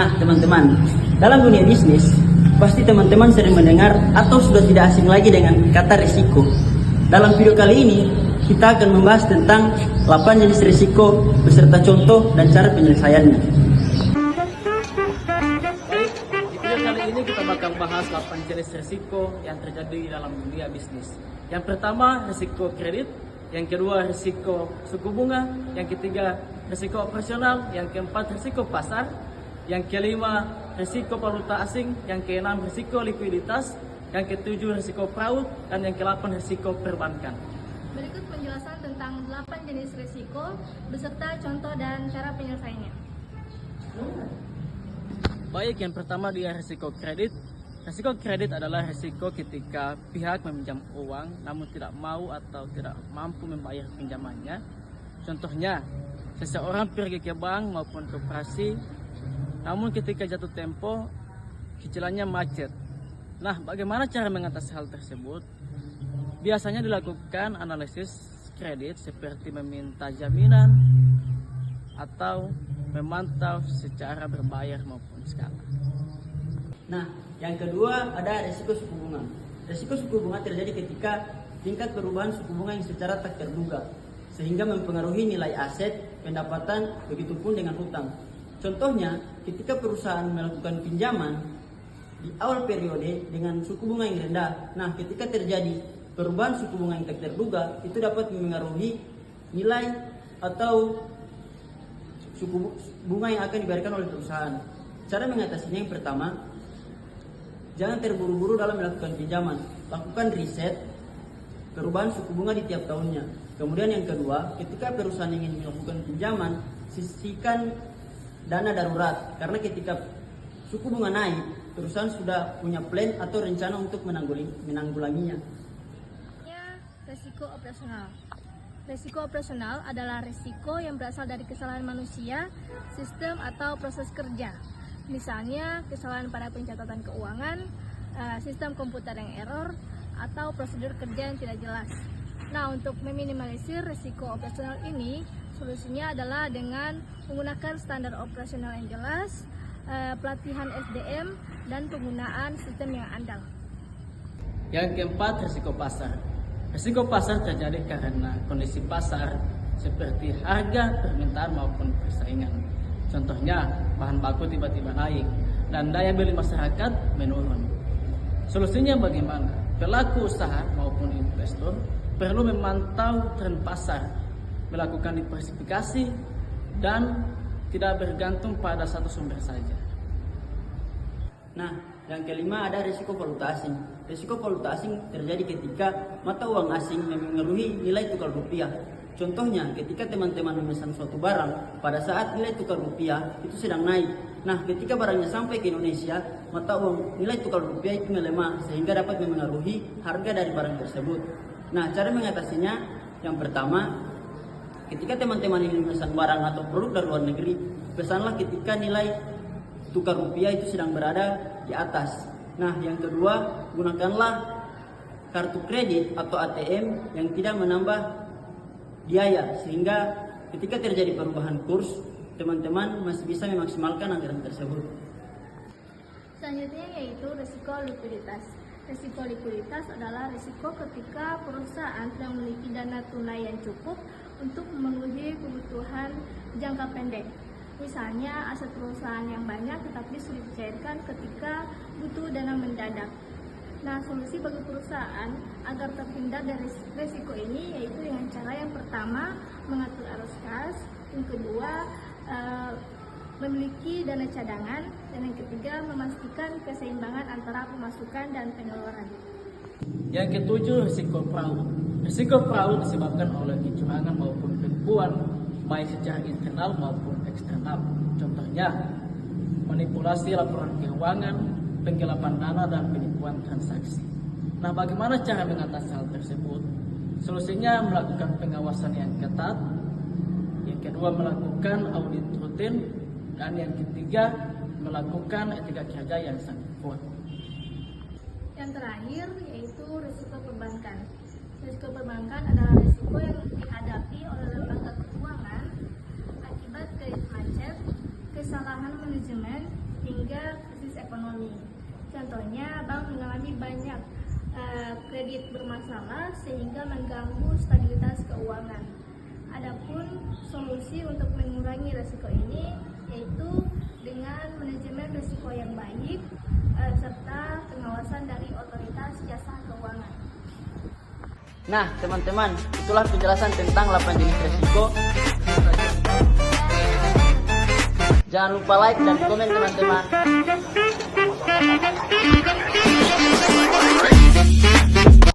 Nah, teman-teman, dalam dunia bisnis, pasti teman-teman sering mendengar atau sudah tidak asing lagi dengan kata risiko. Dalam video kali ini, kita akan membahas tentang 8 jenis risiko beserta contoh dan cara penyelesaiannya. Baik, di video kali ini kita bakal bahas 8 jenis risiko yang terjadi dalam dunia bisnis. Yang pertama, risiko kredit. Yang kedua, risiko suku bunga. Yang ketiga, risiko operasional. Yang keempat, risiko pasar. Yang kelima, risiko valuta asing. Yang keenam, risiko likuiditas. Yang ketujuh, risiko fraud. Dan yang ke-8, risiko perbankan. Berikut penjelasan tentang 8 jenis risiko beserta contoh dan cara penyelesaiannya. Baik, yang pertama dia risiko kredit. Risiko kredit adalah risiko ketika pihak meminjam uang namun tidak mau atau tidak mampu membayar pinjamannya. Contohnya, seseorang pergi ke bank maupun koperasi, namun ketika jatuh tempo, cicilannya macet. Nah, bagaimana cara mengatasi hal tersebut? Biasanya dilakukan analisis kredit seperti meminta jaminan atau memantau secara berbayar maupun skala. Nah, yang kedua ada risiko suku bunga. Risiko suku bunga terjadi ketika tingkat perubahan suku bunga yang secara tak terduga sehingga mempengaruhi nilai aset, pendapatan, begitupun dengan hutang. Contohnya, ketika perusahaan melakukan pinjaman di awal periode dengan suku bunga yang rendah. Nah, ketika terjadi perubahan suku bunga yang tak terduga, itu dapat mempengaruhi nilai atau suku bunga yang akan dibayarkan oleh perusahaan. Cara mengatasinya yang pertama, jangan terburu-buru dalam melakukan pinjaman. Lakukan riset perubahan suku bunga di tiap tahunnya. Kemudian yang kedua, ketika perusahaan ingin melakukan pinjaman, sisihkan dana darurat. Karena ketika suku bunga naik, perusahaan sudah punya plan atau rencana untuk menanggulanginya. Risiko operasional. Risiko operasional adalah risiko yang berasal dari kesalahan manusia, sistem atau proses kerja. Misalnya kesalahan pada pencatatan keuangan, sistem komputer yang error, atau prosedur kerja yang tidak jelas. Nah, untuk meminimalisir risiko operasional ini, solusinya adalah dengan menggunakan standar operasional yang jelas, pelatihan SDM, dan penggunaan sistem yang andal. Yang keempat, risiko pasar. Risiko pasar terjadi karena kondisi pasar seperti harga, permintaan maupun persaingan. Contohnya, bahan baku tiba-tiba naik dan daya beli masyarakat menurun. Solusinya bagaimana? Pelaku usaha maupun investor perlu memantau tren pasar, melakukan diversifikasi, dan tidak bergantung pada satu sumber saja. Nah, yang kelima ada risiko valuta asing. Risiko valuta asing terjadi ketika mata uang asing memengaruhi nilai tukar rupiah. Contohnya, ketika teman-teman memesan suatu barang, pada saat nilai tukar rupiah itu sedang naik. Nah, ketika barangnya sampai ke Indonesia, mata uang nilai tukar rupiah itu melemah sehingga dapat memengaruhi harga dari barang tersebut. Nah, cara mengatasinya, yang pertama, ketika teman-teman ingin memesan barang atau produk dari luar negeri, pesanlah ketika nilai tukar rupiah itu sedang berada di atas. Nah, yang kedua, gunakanlah kartu kredit atau ATM yang tidak menambah biaya, sehingga ketika terjadi perubahan kurs, teman-teman masih bisa memaksimalkan anggaran tersebut. Selanjutnya yaitu risiko likuiditas. Risiko likuiditas adalah risiko ketika perusahaan tidak memiliki dana tunai yang cukup untuk memenuhi kebutuhan jangka pendek. Misalnya aset perusahaan yang banyak tetapi sulit dicairkan ketika butuh dana mendadak. Nah, solusi bagi perusahaan agar terhindar dari risiko ini yaitu dengan cara yang pertama mengatur arus kas, yang kedua memiliki dana cadangan, dan yang ketiga memastikan keseimbangan antara pemasukan dan pengeluaran. Yang ketujuh, risiko fraud. Risiko fraud disebabkan oleh kecurangan maupun penipuan baik secara internal maupun eksternal. Contohnya, manipulasi laporan keuangan, penggelapan dana, dan penipuan transaksi. Nah, bagaimana cara mengatasi hal tersebut? Solusinya melakukan pengawasan yang ketat. Yang kedua, melakukan audit rutin. Dan yang ketiga, melakukan etika kerja yang sangat kuat. Yang terakhir yaitu risiko perbankan. Risiko perbankan adalah risiko yang dihadapi oleh lembaga keuangan akibat kredit macet, kesalahan manajemen, hingga krisis ekonomi. Contohnya, bank mengalami banyak kredit bermasalah sehingga mengganggu stabilitas keuangan. Adapun solusi untuk mengurangi risiko ini yaitu dengan manajemen risiko yang baik serta pengawasan dari otoritas jasa keuangan. Nah, teman-teman, itulah penjelasan tentang 8 jenis risiko. Jangan lupa like dan komen, teman-teman.